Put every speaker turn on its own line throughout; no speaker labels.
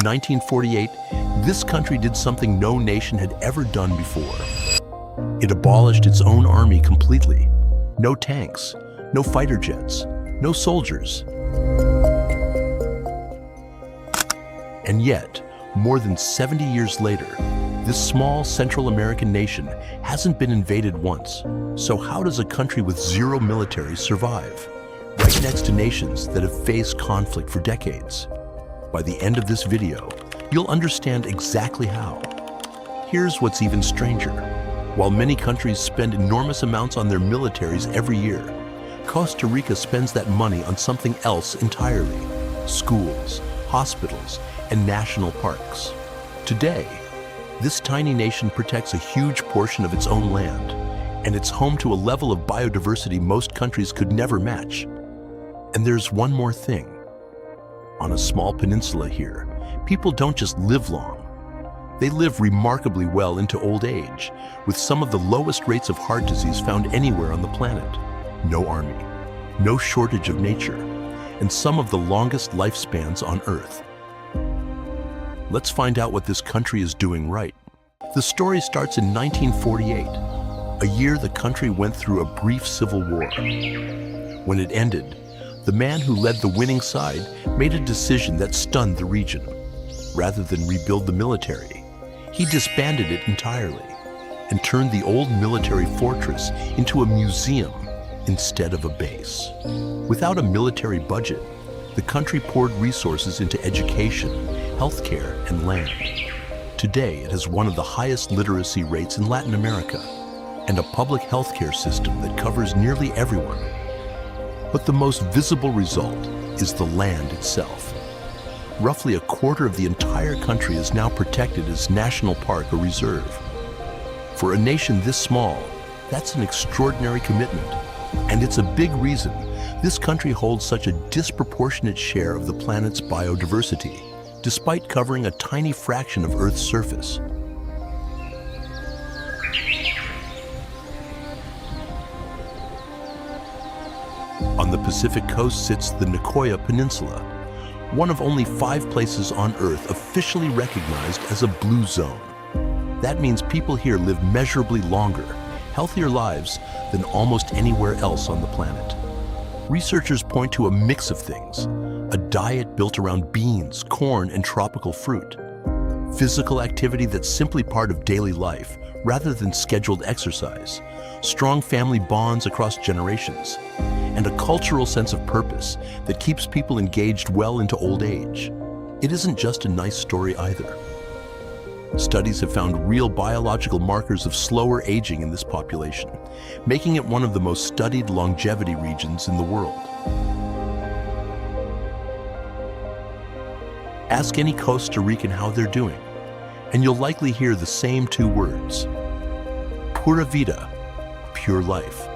In 1948, this country did something no nation had ever done before. It abolished its own army completely. No tanks, no fighter jets, no soldiers. And yet, more than 70 years later, this small Central American nation hasn't been invaded once. So how does a country with zero military survive? Right next to nations that have faced conflict for decades. By the end of this video, you'll understand exactly how. Here's what's even stranger. While many countries spend enormous amounts on their militaries every year, Costa Rica spends that money on something else entirely: schools, hospitals, and national parks. Today, this tiny nation protects a huge portion of its own land, and it's home to a level of biodiversity most countries could never match. And there's one more thing. On a small peninsula here, people don't just live long. They live remarkably well into old age, with some of the lowest rates of heart disease found anywhere on the planet. No army, no shortage of nature, and some of the longest lifespans on Earth. Let's find out what this country is doing right. The story starts in 1948, a year the country went through a brief civil war. When it ended, the man who led the winning side made a decision that stunned the region. Rather than rebuild the military, he disbanded it entirely and turned the old military fortress into a museum instead of a base. Without a military budget, the country poured resources into education, healthcare, and land. Today, it has one of the highest literacy rates in Latin America and a public healthcare system that covers nearly everyone. But the most visible result is the land itself. Roughly a quarter of the entire country is now protected as national park or reserve. For a nation this small, that's an extraordinary commitment. And it's a big reason this country holds such a disproportionate share of the planet's biodiversity, despite covering a tiny fraction of Earth's surface. On the Pacific coast sits the Nicoya Peninsula, one of only 5 places on Earth officially recognized as a blue zone. That means people here live measurably longer, healthier lives than almost anywhere else on the planet. Researchers point to a mix of things: a diet built around beans, corn, and tropical fruit, physical activity that's simply part of daily life rather than scheduled exercise, strong family bonds across generations, and a cultural sense of purpose that keeps people engaged well into old age. It isn't just a nice story either. Studies have found real biological markers of slower aging in this population, making it one of the most studied longevity regions in the world. Ask any Costa Rican how they're doing, and you'll likely hear the same 2 words: Pura Vida, pure life.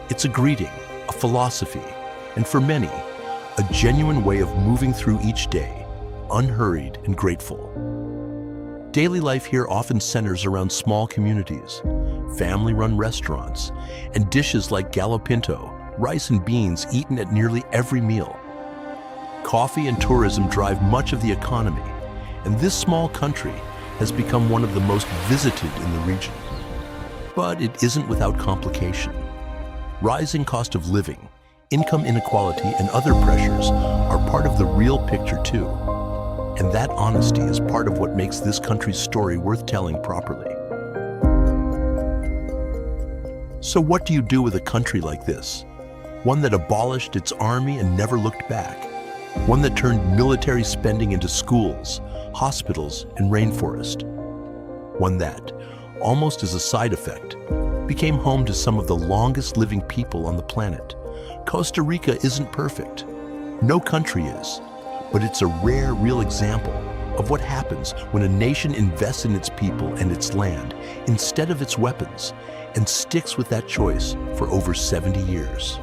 It's a greeting, a philosophy, and for many, a genuine way of moving through each day, unhurried and grateful. Daily life here often centers around small communities, family-run restaurants, and dishes like gallo pinto, rice and beans eaten at nearly every meal. Coffee and tourism drive much of the economy, and this small country has become one of the most visited in the region. But it isn't without complication. Rising cost of living, income inequality, and other pressures are part of the real picture too. And that honesty is part of what makes this country's story worth telling properly. So what do you do with a country like this? One that abolished its army and never looked back. One that turned military spending into schools, hospitals, and rainforest. One that, almost as a side effect, became home to some of the longest living people on the planet. Costa Rica isn't perfect. No country is. But it's a rare, real example of what happens when a nation invests in its people and its land instead of its weapons and sticks with that choice for over 70 years.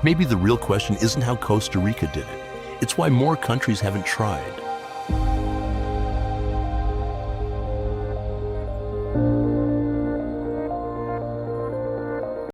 Maybe the real question isn't how Costa Rica did it. It's why more countries haven't tried.